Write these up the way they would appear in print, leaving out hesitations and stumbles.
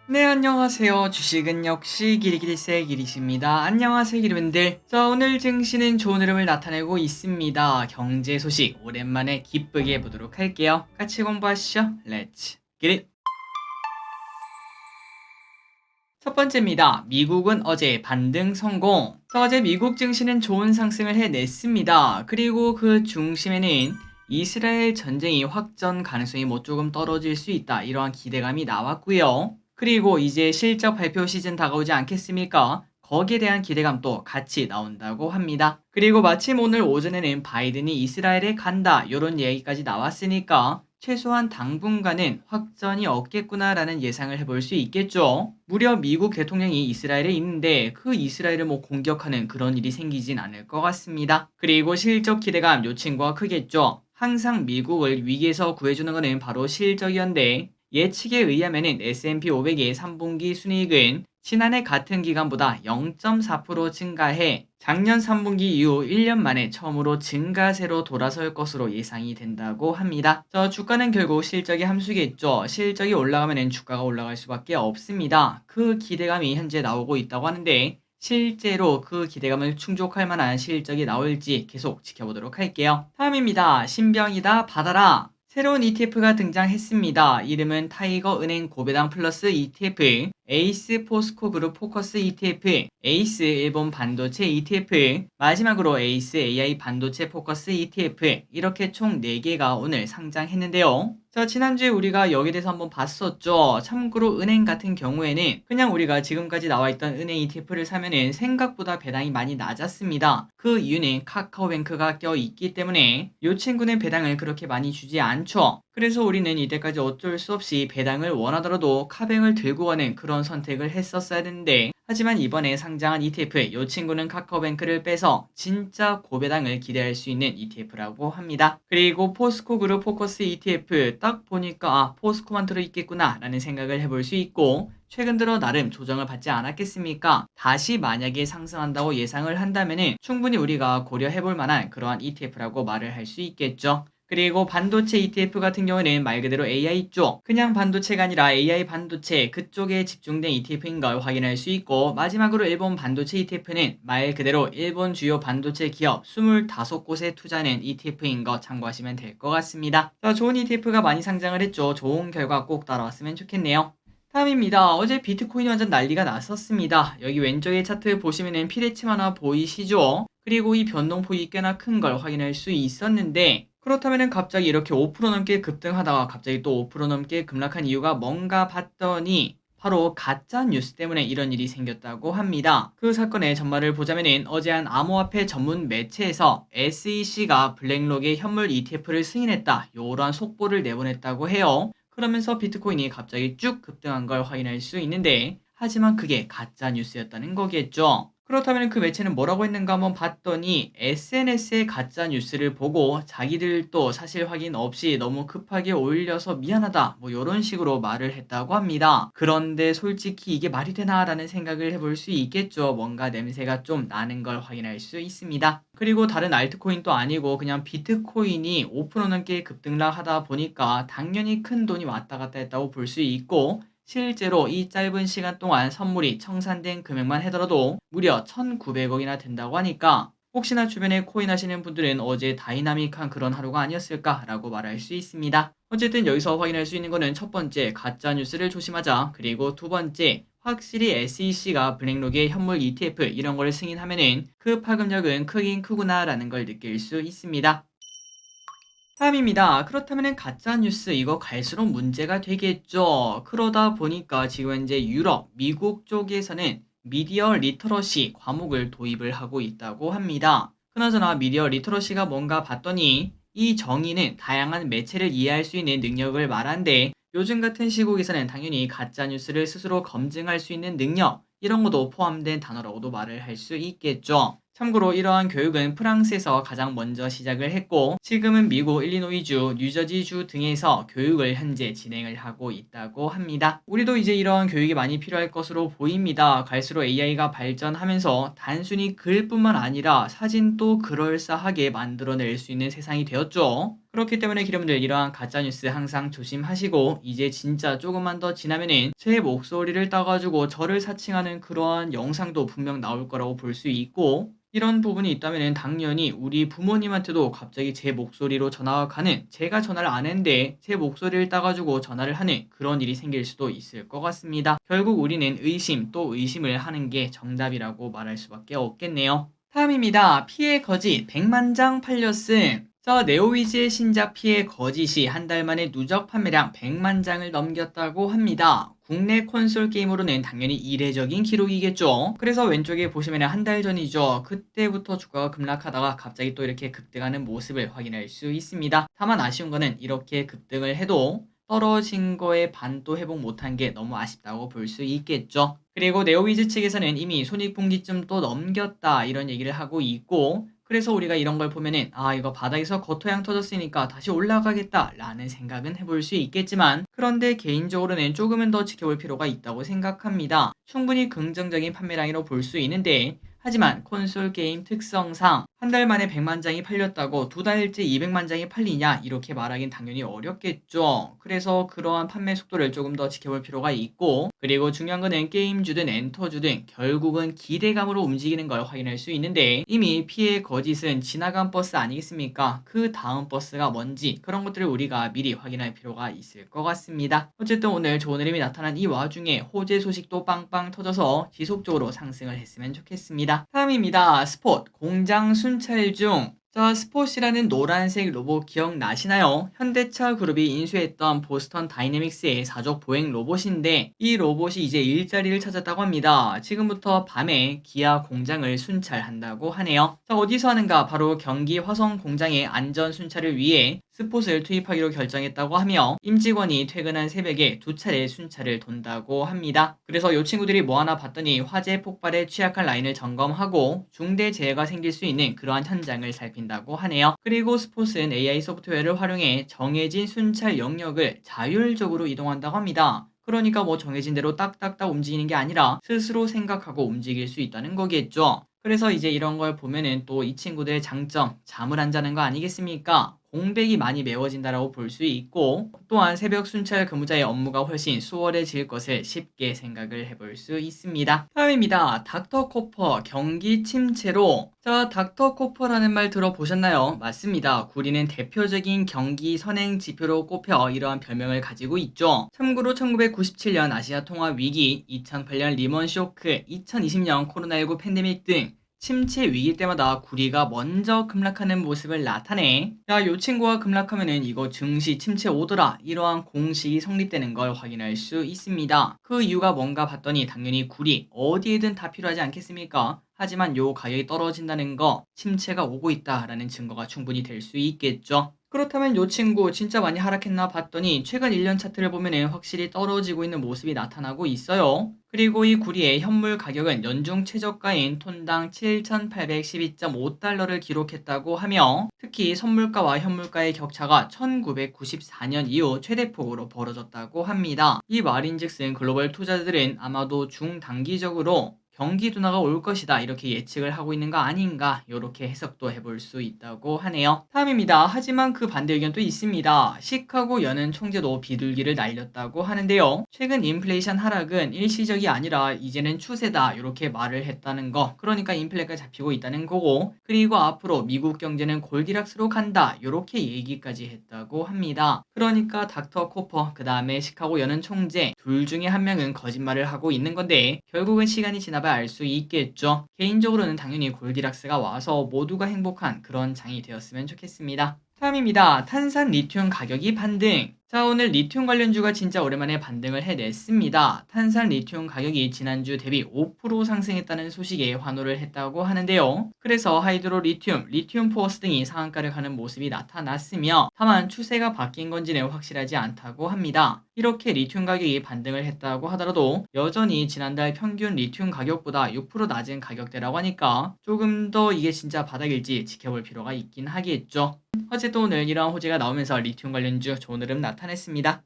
네, 안녕하세요. 주식은 역시 기리기리세 기리십니다. 안녕하세요, 기리분들. 자, 오늘 증시는 좋은 흐름을 나타내고 있습니다. 경제 소식 오랜만에 기쁘게 보도록 할게요. 같이 공부하시죠. 렛츠 기릿. 첫 번째입니다. 미국은 어제 반등 성공. 자, 어제 미국 증시는 좋은 상승을 해냈습니다. 그리고 그 중심에는 이스라엘 전쟁이 확전 가능성이 조금 떨어질 수 있다, 이러한 기대감이 나왔고요. 그리고 이제 실적 발표 시즌 다가오지 않겠습니까? 거기에 대한 기대감도 같이 나온다고 합니다. 그리고 마침 오늘 오전에는 바이든이 이스라엘에 간다, 이런 얘기까지 나왔으니까 최소한 당분간은 확전이 없겠구나라는 예상을 해볼 수 있겠죠. 무려 미국 대통령이 이스라엘에 있는데 그 이스라엘을 공격하는 그런 일이 생기진 않을 것 같습니다. 그리고 실적 기대감 요 친구가 크겠죠. 항상 미국을 위기에서 구해주는 것은 바로 실적이었는데, 예측에 의하면 S&P 500의 3분기 순이익은 지난해 같은 기간보다 0.4% 증가해 작년 3분기 이후 1년 만에 처음으로 증가세로 돌아설 것으로 예상이 된다고 합니다. 주가는 결국 실적의 함수겠죠. 실적이 올라가면 주가가 올라갈 수밖에 없습니다. 그 기대감이 현재 나오고 있다고 하는데, 실제로 그 기대감을 충족할 만한 실적이 나올지 계속 지켜보도록 할게요. 다음입니다. 신병이다 받아라. 새로운 ETF가 등장했습니다. 이름은 타이거 은행 고배당 플러스 ETF, 에이스 포스코 그룹 포커스 ETF, 에이스 일본 반도체 ETF, 마지막으로 에이스 AI 반도체 포커스 ETF, 이렇게 총 4개가 오늘 상장했는데요. 자, 지난주에 우리가 여기에 대해서 한번 봤었죠. 참고로 은행 같은 경우에는 그냥 우리가 지금까지 나와있던 은행 ETF를 사면은 생각보다 배당이 많이 낮았습니다. 그 이유는 카카오뱅크가 껴있기 때문에 이 친구는 배당을 그렇게 많이 주지 않죠. 그래서 우리는 이때까지 어쩔 수 없이 배당을 원하더라도 카뱅을 들고 가는 그런 선택을 했었어야 되는데, 하지만 이번에 상장한 ETF, 이 친구는 카카오뱅크를 빼서 진짜 고배당을 기대할 수 있는 ETF라고 합니다. 그리고 포스코 그룹 포커스 ETF, 딱 보니까 포스코만 들어있겠구나 라는 생각을 해볼 수 있고, 최근 들어 나름 조정을 받지 않았겠습니까? 다시 만약에 상승한다고 예상을 한다면 충분히 우리가 고려해볼 만한 그러한 ETF라고 말을 할 수 있겠죠. 그리고 반도체 ETF 같은 경우는 말 그대로 AI 쪽, 그냥 반도체가 아니라 AI 반도체 그쪽에 집중된 ETF인 걸 확인할 수 있고, 마지막으로 일본 반도체 ETF는 말 그대로 일본 주요 반도체 기업 25곳에 투자하는 ETF인 거 참고하시면 될 것 같습니다. 자, 좋은 ETF가 많이 상장을 했죠. 좋은 결과 꼭 따라왔으면 좋겠네요. 다음입니다. 어제 비트코인 완전 난리가 났었습니다. 여기 왼쪽에 차트 보시면은 피레침 하나 보이시죠? 그리고 이 변동폭이 꽤나 큰 걸 확인할 수 있었는데, 그렇다면 갑자기 이렇게 5% 넘게 급등하다가 갑자기 또 5% 넘게 급락한 이유가 뭔가 봤더니 바로 가짜 뉴스 때문에 이런 일이 생겼다고 합니다. 그 사건의 전말을 보자면은 어제 한 암호화폐 전문 매체에서 SEC가 블랙록의 현물 ETF를 승인했다, 요러한 속보를 내보냈다고 해요. 그러면서 비트코인이 갑자기 쭉 급등한 걸 확인할 수 있는데, 하지만 그게 가짜 뉴스였다는 거겠죠. 그렇다면 그 매체는 뭐라고 했는가 한번 봤더니 SNS에 가짜 뉴스를 보고 자기들도 사실 확인 없이 너무 급하게 올려서 미안하다, 이런 식으로 말을 했다고 합니다. 그런데 솔직히 이게 말이 되나라는 생각을 해볼 수 있겠죠. 뭔가 냄새가 좀 나는 걸 확인할 수 있습니다. 그리고 다른 알트코인도 아니고 그냥 비트코인이 5% 넘게 급등락하다 보니까 당연히 큰 돈이 왔다 갔다 했다고 볼 수 있고, 실제로 이 짧은 시간 동안 선물이 청산된 금액만 하더라도 무려 1,900억이나 된다고 하니까, 혹시나 주변에 코인 하시는 분들은 어제 다이나믹한 그런 하루가 아니었을까라고 말할 수 있습니다. 어쨌든 여기서 확인할 수 있는 거는 첫 번째, 가짜 뉴스를 조심하자. 그리고 두 번째, 확실히 SEC가 블랙록의 현물 ETF 이런 걸 승인하면은 그 파급력은 크긴 크구나라는 걸 느낄 수 있습니다. 다음입니다. 그렇다면 가짜뉴스 이거 갈수록 문제가 되겠죠. 그러다 보니까 지금 현재 유럽, 미국 쪽에서는 미디어 리터러시 과목을 도입을 하고 있다고 합니다. 그나저나 미디어 리터러시가 뭔가 봤더니 이 정의는 다양한 매체를 이해할 수 있는 능력을 말한데, 요즘 같은 시국에서는 당연히 가짜뉴스를 스스로 검증할 수 있는 능력, 이런 것도 포함된 단어라고도 말을 할 수 있겠죠. 참고로 이러한 교육은 프랑스에서 가장 먼저 시작을 했고 지금은 미국 일리노이주, 뉴저지주 등에서 교육을 현재 진행을 하고 있다고 합니다. 우리도 이제 이러한 교육이 많이 필요할 것으로 보입니다. 갈수록 AI가 발전하면서 단순히 글뿐만 아니라 사진도 그럴싸하게 만들어낼 수 있는 세상이 되었죠. 그렇기 때문에 여러분들 이러한 가짜뉴스 항상 조심하시고 이제 진짜 조금만 더 지나면은 제 목소리를 따가지고 저를 사칭하는 그러한 영상도 분명 나올 거라고 볼 수 있고 이런 부분이 있다면 당연히 우리 부모님한테도 갑자기 제 목소리로 전화가 가는 제가 전화를 안 했는데 제 목소리를 따가지고 전화를 하는 그런 일이 생길 수도 있을 것 같습니다. 결국 우리는 의심 또 의심을 하는 게 정답이라고 말할 수밖에 없겠네요. 다음입니다. 피해 거짓 100만 장 팔렸음. 네오위즈의 신작 피해 거짓이 한 달 만에 누적 판매량 100만 장을 넘겼다고 합니다. 국내 콘솔 게임으로는 당연히 이례적인 기록이겠죠. 그래서 왼쪽에 보시면 한 달 전이죠. 그때부터 주가가 급락하다가 갑자기 또 이렇게 급등하는 모습을 확인할 수 있습니다. 다만 아쉬운 거는 이렇게 급등을 해도 떨어진 거에 반도 회복 못한 게 너무 아쉽다고 볼 수 있겠죠. 그리고 네오위즈 측에서는 이미 손익분기점 또 넘겼다 이런 얘기를 하고 있고 그래서 우리가 이런 걸 보면은 이거 바닥에서 거토양 터졌으니까 다시 올라가겠다 라는 생각은 해볼 수 있겠지만 그런데 개인적으로는 조금은 더 지켜볼 필요가 있다고 생각합니다. 충분히 긍정적인 판매량이라고 볼 수 있는데 하지만 콘솔 게임 특성상 한 달 만에 100만 장이 팔렸다고 두 달째 200만 장이 팔리냐 이렇게 말하긴 당연히 어렵겠죠. 그래서 그러한 판매 속도를 조금 더 지켜볼 필요가 있고 그리고 중요한 거는 게임주든 엔터주든 결국은 기대감으로 움직이는 걸 확인할 수 있는데 이미 피해 거짓은 지나간 버스 아니겠습니까? 그 다음 버스가 뭔지 그런 것들을 우리가 미리 확인할 필요가 있을 것 같습니다. 어쨌든 오늘 좋은 흐름이 나타난 이 와중에 호재 소식도 빵빵 터져서 지속적으로 상승을 했으면 좋겠습니다. 다음입니다. 스폿 공장 순찰 중 스폿이라는 노란색 로봇 기억나시나요? 현대차 그룹이 인수했던 보스턴 다이내믹스의 사족 보행 로봇인데 이 로봇이 이제 일자리를 찾았다고 합니다. 지금부터 밤에 기아 공장을 순찰한다고 하네요. 어디서 하는가? 바로 경기 화성 공장의 안전 순찰을 위해 스폿을 투입하기로 결정했다고 하며 임직원이 퇴근한 새벽에 2차례 순찰을 돈다고 합니다. 그래서 이 친구들이 뭐 하나 봤더니 화재 폭발에 취약한 라인을 점검하고 중대 재해가 생길 수 있는 그러한 현장을 살핀다고 하네요. 그리고 스폿은 AI 소프트웨어를 활용해 정해진 순찰 영역을 자율적으로 이동한다고 합니다. 그러니까 뭐 정해진 대로 딱딱딱 움직이는 게 아니라 스스로 생각하고 움직일 수 있다는 거겠죠. 그래서 이제 이런 걸 보면은 또 이 친구들의 장점, 잠을 안 자는 거 아니겠습니까? 공백이 많이 메워진다라고 볼 수 있고 또한 새벽 순찰 근무자의 업무가 훨씬 수월해질 것을 쉽게 생각을 해볼 수 있습니다. 다음입니다. 닥터 코퍼 경기 침체로 닥터 코퍼라는 말 들어보셨나요? 맞습니다. 구리는 대표적인 경기 선행 지표로 꼽혀 이러한 별명을 가지고 있죠. 참고로 1997년 아시아 통화 위기, 2008년 리먼 쇼크, 2020년 코로나19 팬데믹 등 침체 위기 때마다 구리가 먼저 급락하는 모습을 나타내 요 친구가 급락하면은 이거 증시 침체 오더라 이러한 공식이 성립되는 걸 확인할 수 있습니다. 그 이유가 뭔가 봤더니 당연히 구리 어디에든 다 필요하지 않겠습니까? 하지만 요 가격이 떨어진다는 거 침체가 오고 있다라는 증거가 충분히 될 수 있겠죠. 그렇다면 요 친구 진짜 많이 하락했나 봤더니 최근 1년 차트를 보면은 확실히 떨어지고 있는 모습이 나타나고 있어요. 그리고 이 구리의 현물 가격은 연중 최저가인 톤당 7,812.5달러를 기록했다고 하며 특히 선물가와 현물가의 격차가 1994년 이후 최대폭으로 벌어졌다고 합니다. 이 말인즉슨 글로벌 투자자들은 아마도 중단기적으로 경기 둔화가 올 것이다 이렇게 예측을 하고 있는 거 아닌가 이렇게 해석도 해볼 수 있다고 하네요. 다음입니다. 하지만 그 반대 의견도 있습니다. 시카고 연은 총재도 비둘기를 날렸다고 하는데요. 최근 인플레이션 하락은 일시적이 아니라 이제는 추세다 이렇게 말을 했다는 거 그러니까 인플레가 잡히고 있다는 거고 그리고 앞으로 미국 경제는 골디락스로 간다 이렇게 얘기까지 했다고 합니다. 그러니까 닥터 코퍼 그 다음에 시카고 연은 총재 둘 중에 한 명은 거짓말을 하고 있는 건데 결국은 시간이 지나봐야 알 수 있겠죠. 개인적으로는 당연히 골디락스가 와서 모두가 행복한 그런 장이 되었으면 좋겠습니다. 다음입니다. 탄산 리튬 가격이 반등. 자, 오늘 리튬 관련주가 진짜 오랜만에 반등을 해냈습니다. 탄산 리튬 가격이 지난주 대비 5% 상승했다는 소식에 환호를 했다고 하는데요. 그래서 하이드로 리튬, 리튬 포어스 등이 상한가를 가는 모습이 나타났으며 다만 추세가 바뀐 건지는 확실하지 않다고 합니다. 이렇게 리튬 가격이 반등을 했다고 하더라도 여전히 지난달 평균 리튬 가격보다 6% 낮은 가격대라고 하니까 조금 더 이게 진짜 바닥일지 지켜볼 필요가 있긴 하겠죠. 어쨌든 오늘 이러한 호재가 나오면서 리튬 관련주 좋은 흐름 나타냈습니다.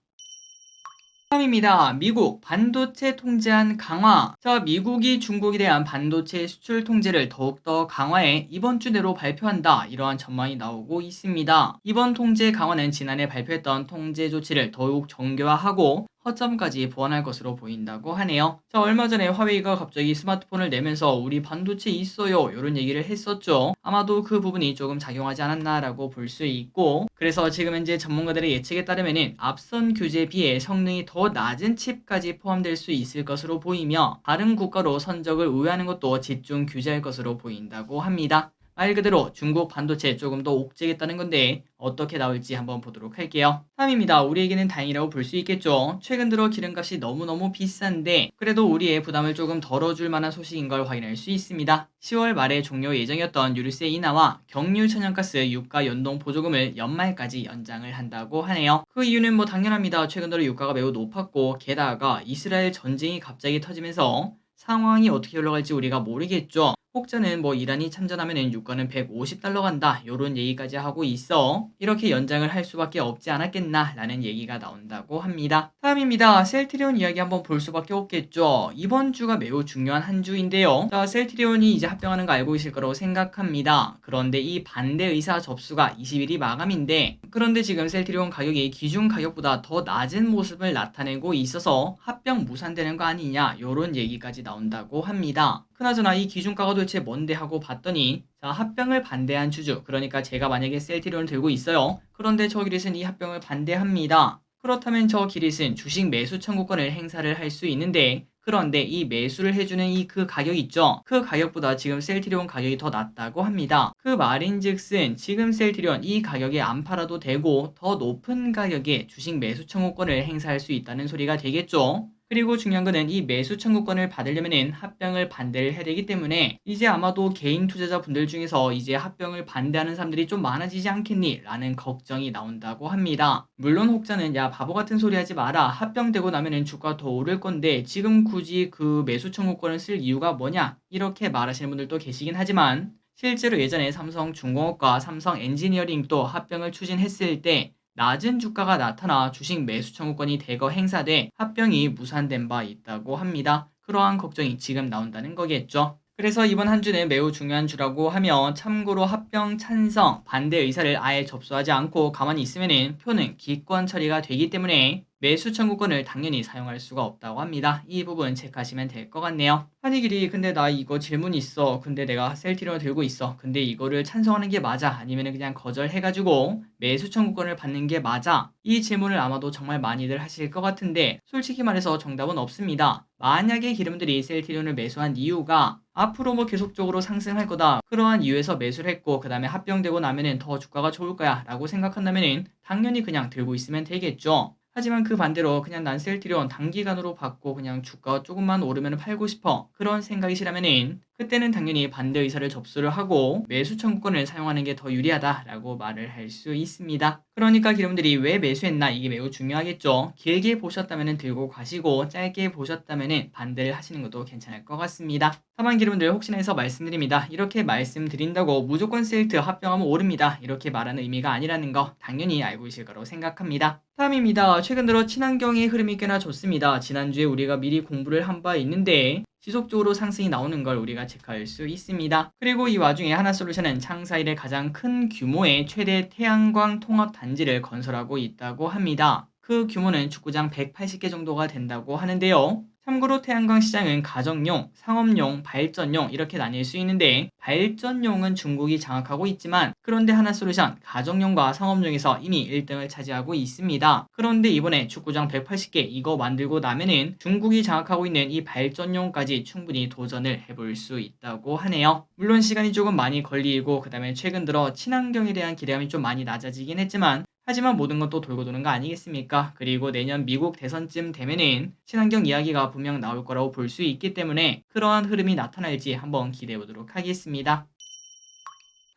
다음입니다. 미국 반도체 통제안 강화. 자, 미국이 중국에 대한 반도체 수출 통제를 더욱더 강화해 이번 주 내로 발표한다. 이러한 전망이 나오고 있습니다. 이번 통제 강화는 지난해 발표했던 통제 조치를 더욱 정교화하고 허점까지 보완할 것으로 보인다고 하네요. 자, 얼마 전에 화웨이가 갑자기 스마트폰을 내면서 우리 반도체 있어요 이런 얘기를 했었죠. 아마도 그 부분이 조금 작용하지 않았나라고 볼 수 있고, 그래서 지금 현재 전문가들의 예측에 따르면은 앞선 규제에 비해 성능이 더 낮은 칩까지 포함될 수 있을 것으로 보이며 다른 국가로 선적을 우회하는 것도 집중 규제할 것으로 보인다고 합니다. 말 그대로 중국 반도체 조금 더 옥죄겠다는 건데 어떻게 나올지 한번 보도록 할게요. 3입니다. 우리에게는 다행이라고 볼 수 있겠죠. 최근 들어 기름값이 너무너무 비싼데 그래도 우리의 부담을 조금 덜어줄 만한 소식인 걸 확인할 수 있습니다. 10월 말에 종료 예정이었던 유류세 인하와 경유 천연가스 유가 연동 보조금을 연말까지 연장을 한다고 하네요. 그 이유는 뭐 당연합니다. 최근 들어 유가가 매우 높았고 게다가 이스라엘 전쟁이 갑자기 터지면서 상황이 어떻게 흘러갈지 우리가 모르겠죠. 혹자는 뭐 이란이 참전하면은 유가는 150달러 간다 요런 얘기까지 하고 있어 이렇게 연장을 할 수밖에 없지 않았겠나 라는 얘기가 나온다고 합니다. 다음입니다. 셀트리온 이야기 한번 볼 수밖에 없겠죠. 이번 주가 매우 중요한 한 주인데요. 자, 셀트리온이 이제 합병하는 거 알고 계실 거라고 생각합니다. 그런데 이 반대 의사 접수가 20일이 마감인데 그런데 지금 셀트리온 가격이 기준 가격보다 더 낮은 모습을 나타내고 있어서 합병 무산되는 거 아니냐 요런 얘기까지 나온다고 합니다. 그나저나 이 기준가가 도대체 뭔데 하고 봤더니 자, 합병을 반대한 주주, 그러니까 제가 만약에 셀트리온을 들고 있어요. 그런데 저 기릿은 이 합병을 반대합니다. 그렇다면 저 기릿은 주식 매수 청구권을 행사를 할 수 있는데 그런데 이 매수를 해주는 이 그 가격 있죠? 그 가격보다 지금 셀트리온 가격이 더 낮다고 합니다. 그 말인즉슨 지금 셀트리온 이 가격에 안 팔아도 되고 더 높은 가격에 주식 매수 청구권을 행사할 수 있다는 소리가 되겠죠? 그리고 중요한 거는 이 매수 청구권을 받으려면은 합병을 반대를 해야 되기 때문에 이제 아마도 개인 투자자분들 중에서 이제 합병을 반대하는 사람들이 좀 많아지지 않겠니? 라는 걱정이 나온다고 합니다. 물론 혹자는 야 바보 같은 소리 하지 마라. 합병되고 나면은 주가 더 오를 건데 지금 굳이 그 매수 청구권을 쓸 이유가 뭐냐? 이렇게 말하시는 분들도 계시긴 하지만 실제로 예전에 삼성중공업과 삼성엔지니어링도 합병을 추진했을 때 낮은 주가가 나타나 주식 매수 청구권이 대거 행사돼 합병이 무산된 바 있다고 합니다. 그러한 걱정이 지금 나온다는 거겠죠. 그래서 이번 한 주는 매우 중요한 주라고 하면 참고로 합병 찬성, 반대 의사를 아예 접수하지 않고 가만히 있으면 표는 기권 처리가 되기 때문에 매수 청구권을 당연히 사용할 수가 없다고 합니다. 이 부분 체크하시면 될 것 같네요. 한이길이 근데 나 이거 질문 있어. 근데 내가 셀트리온을 들고 있어. 근데 이거를 찬성하는 게 맞아? 아니면 그냥 거절해가지고 매수 청구권을 받는 게 맞아? 이 질문을 아마도 정말 많이들 하실 것 같은데 솔직히 말해서 정답은 없습니다. 만약에 기름들이 셀트리온을 매수한 이유가 앞으로 뭐 계속적으로 상승할 거다 그러한 이유에서 매수를 했고 그 다음에 합병되고 나면은 더 주가가 좋을 거야 라고 생각한다면은 당연히 그냥 들고 있으면 되겠죠. 하지만 그 반대로 그냥 난 셀트리온 단기간으로 받고 그냥 주가가 조금만 오르면 팔고 싶어 그런 생각이시라면은 그때는 당연히 반대 의사를 접수를 하고 매수 청구권을 사용하는 게 더 유리하다라고 말을 할 수 있습니다. 그러니까 기름들이 왜 매수했나 이게 매우 중요하겠죠. 길게 보셨다면 들고 가시고 짧게 보셨다면 반대를 하시는 것도 괜찮을 것 같습니다. 다만 기름들 혹시나 해서 말씀드립니다. 이렇게 말씀드린다고 무조건 셀트 합병하면 오릅니다. 이렇게 말하는 의미가 아니라는 거 당연히 알고 계실 거라고 생각합니다. 다음입니다. 최근 들어 친환경의 흐름이 꽤나 좋습니다. 지난주에 우리가 미리 공부를 한 바 있는데 지속적으로 상승이 나오는 걸 우리가 체크할 수 있습니다. 그리고 이 와중에 하나솔루션은 창사 이래 가장 큰 규모의 최대 태양광 통합 단지를 건설하고 있다고 합니다. 그 규모는 축구장 180개 정도가 된다고 하는데요. 참고로 태양광 시장은 가정용, 상업용, 발전용 이렇게 나뉠 수 있는데 발전용은 중국이 장악하고 있지만 그런데 하나솔루션 가정용과 상업용에서 이미 1등을 차지하고 있습니다. 그런데 이번에 축구장 180개 이거 만들고 나면은 중국이 장악하고 있는 이 발전용까지 충분히 도전을 해볼 수 있다고 하네요. 물론 시간이 조금 많이 걸리고 그 다음에 최근 들어 친환경에 대한 기대감이 좀 많이 낮아지긴 했지만 하지만 모든 건 또 돌고 도는 거 아니겠습니까? 그리고 내년 미국 대선쯤 되면은 친환경 이야기가 분명 나올 거라고 볼 수 있기 때문에 그러한 흐름이 나타날지 한번 기대해 보도록 하겠습니다.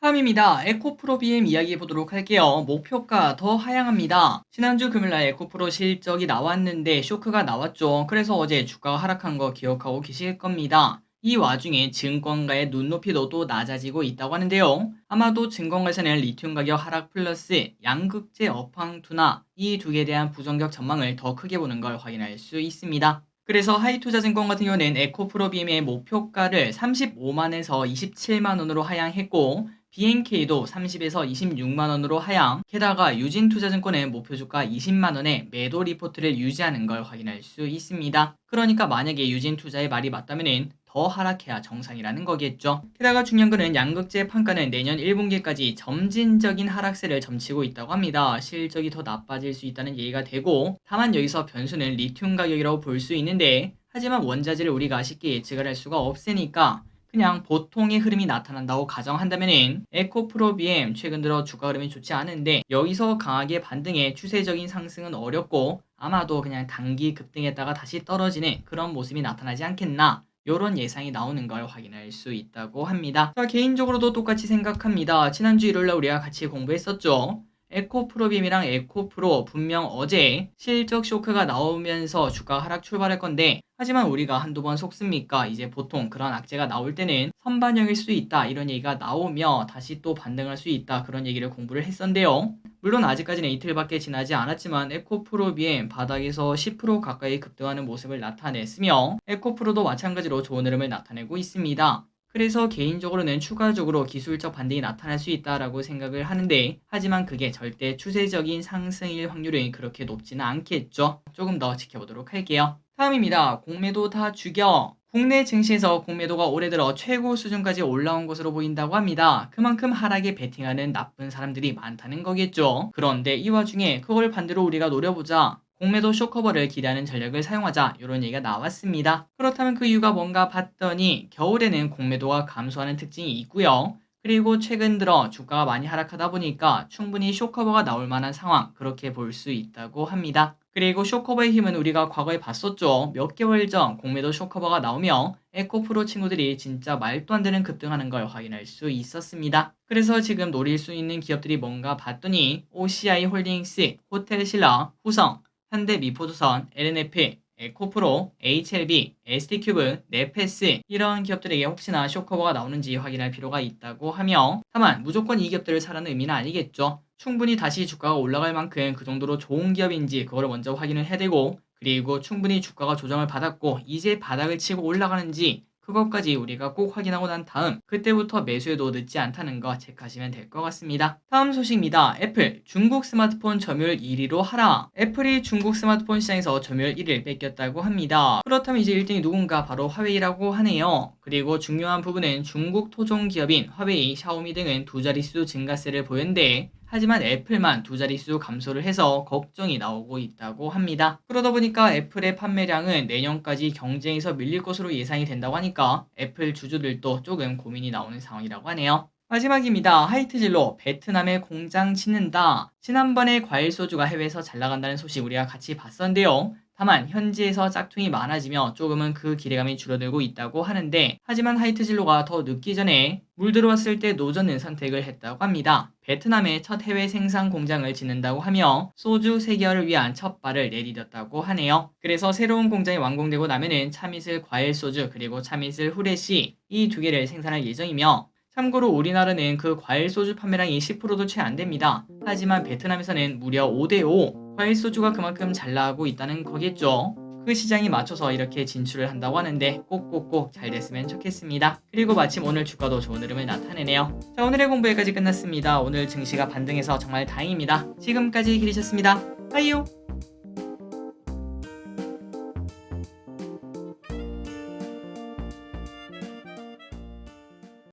다음입니다. 에코프로 BM 이야기해 보도록 할게요. 목표가 더 하향합니다. 지난주 금요일날 에코프로 실적이 나왔는데 쇼크가 나왔죠. 그래서 어제 주가가 하락한 거 기억하고 계실 겁니다. 이 와중에 증권가의 눈높이도 낮아지고 있다고 하는데요. 아마도 증권가에서는 리튬 가격 하락 플러스 양극재 업황 둔화 이 두 개에 대한 부정적 전망을 더 크게 보는 걸 확인할 수 있습니다. 그래서 하이투자증권 같은 경우는 에코프로 BM의 목표가를 35만에서 27만원으로 하향했고 BNK도 30에서 26만원으로 하향, 게다가 유진투자증권은 목표주가 20만원에 매도 리포트를 유지하는 걸 확인할 수 있습니다. 그러니까 만약에 유진투자의 말이 맞다면 더 하락해야 정상이라는 거겠죠. 게다가 중요한 거는 양극재 판가는 내년 1분기까지 점진적인 하락세를 점치고 있다고 합니다. 실적이 더 나빠질 수 있다는 얘기가 되고, 다만 여기서 변수는 리튬 가격이라고 볼 수 있는데, 하지만 원자재를 우리가 쉽게 예측을 할 수가 없으니까 그냥 보통의 흐름이 나타난다고 가정한다면은 에코프로 BM 최근 들어 주가 흐름이 좋지 않은데 여기서 강하게 반등해 추세적인 상승은 어렵고 아마도 그냥 단기 급등했다가 다시 떨어지는 그런 모습이 나타나지 않겠나 요런 예상이 나오는 걸 확인할 수 있다고 합니다. 자, 개인적으로도 똑같이 생각합니다. 지난주 일요일날 우리가 같이 공부했었죠. 에코프로빔이랑 에코프로 분명 어제 실적 쇼크가 나오면서 주가 하락 출발할 건데 하지만 우리가 한두 번 속습니까? 이제 보통 그런 악재가 나올 때는 선반영일 수 있다 이런 얘기가 나오며 다시 또 반등할 수 있다 그런 얘기를 공부를 했었는데요. 물론 아직까지는 이틀밖에 지나지 않았지만 에코프로빔 바닥에서 10% 가까이 급등하는 모습을 나타냈으며 에코프로도 마찬가지로 좋은 흐름을 나타내고 있습니다. 그래서 개인적으로는 추가적으로 기술적 반등이 나타날 수 있다라고 생각을 하는데 하지만 그게 절대 추세적인 상승일 확률은 그렇게 높지는 않겠죠. 조금 더 지켜보도록 할게요. 다음입니다. 공매도 다 죽여. 국내 증시에서 공매도가 올해 들어 최고 수준까지 올라온 것으로 보인다고 합니다. 그만큼 하락에 베팅하는 나쁜 사람들이 많다는 거겠죠. 그런데 이 와중에 그걸 반대로 우리가 노려보자. 공매도 쇼커버를 기대하는 전략을 사용하자 이런 얘기가 나왔습니다. 그렇다면 그 이유가 뭔가 봤더니 겨울에는 공매도가 감소하는 특징이 있고요. 그리고 최근 들어 주가가 많이 하락하다 보니까 충분히 쇼커버가 나올 만한 상황 그렇게 볼 수 있다고 합니다. 그리고 쇼커버의 힘은 우리가 과거에 봤었죠. 몇 개월 전 공매도 쇼커버가 나오며 에코프로 친구들이 진짜 말도 안 되는 급등하는 걸 확인할 수 있었습니다. 그래서 지금 노릴 수 있는 기업들이 뭔가 봤더니 OCI 홀딩스, 호텔신라, 후성, 현대미포조선, LNF, 에코프로, HLB, ST큐브, 네페스 이런 기업들에게 혹시나 쇼커버가 나오는지 확인할 필요가 있다고 하며 다만 무조건 이 기업들을 사라는 의미는 아니겠죠. 충분히 다시 주가가 올라갈 만큼 그 정도로 좋은 기업인지 그걸 먼저 확인을 해야 되고 그리고 충분히 주가가 조정을 받았고 이제 바닥을 치고 올라가는지 그것까지 우리가 꼭 확인하고 난 다음 그때부터 매수해도 늦지 않다는 거 체크하시면 될 것 같습니다. 다음 소식입니다. 애플 중국 스마트폰 점유율 1위로 하라. 애플이 중국 스마트폰 시장에서 점유율 1위를 뺏겼다고 합니다. 그렇다면 이제 1등이 누군가 바로 화웨이라고 하네요. 그리고 중요한 부분은 중국 토종 기업인 화웨이, 샤오미 등은 두 자릿수 증가세를 보였는데 하지만 애플만 두 자릿수 감소를 해서 걱정이 나오고 있다고 합니다. 그러다 보니까 애플의 판매량은 내년까지 경쟁에서 밀릴 것으로 예상이 된다고 하니까 애플 주주들도 조금 고민이 나오는 상황이라고 하네요. 마지막입니다. 하이트진로 베트남에 공장 짓는다. 지난번에 과일소주가 해외에서 잘 나간다는 소식 우리가 같이 봤었는데요. 다만 현지에서 짝퉁이 많아지며 조금은 그 기대감이 줄어들고 있다고 하는데 하지만 하이트진로가 더 늦기 전에 물 들어왔을 때 노젓는 선택을 했다고 합니다. 베트남에 첫 해외 생산 공장을 짓는다고 하며 소주 세계화를 위한 첫 발을 내디뎠다고 하네요. 그래서 새로운 공장이 완공되고 나면은 참이슬 과일 소주 그리고 참이슬 후레쉬 이 두 개를 생산할 예정이며 참고로 우리나라는 그 과일 소주 판매량이 10%도 채 안 됩니다. 하지만 베트남에서는 무려 5대5 과일 소주가 그만큼 잘 나가고 있다는 거겠죠. 그 시장에 맞춰서 이렇게 진출을 한다고 하는데 꼭꼭꼭 잘 됐으면 좋겠습니다. 그리고 마침 오늘 주가도 좋은 흐름을 나타내네요. 자, 오늘의 공부 여기까지 끝났습니다. 오늘 증시가 반등해서 정말 다행입니다. 지금까지 기리셨습니다. 빠이요.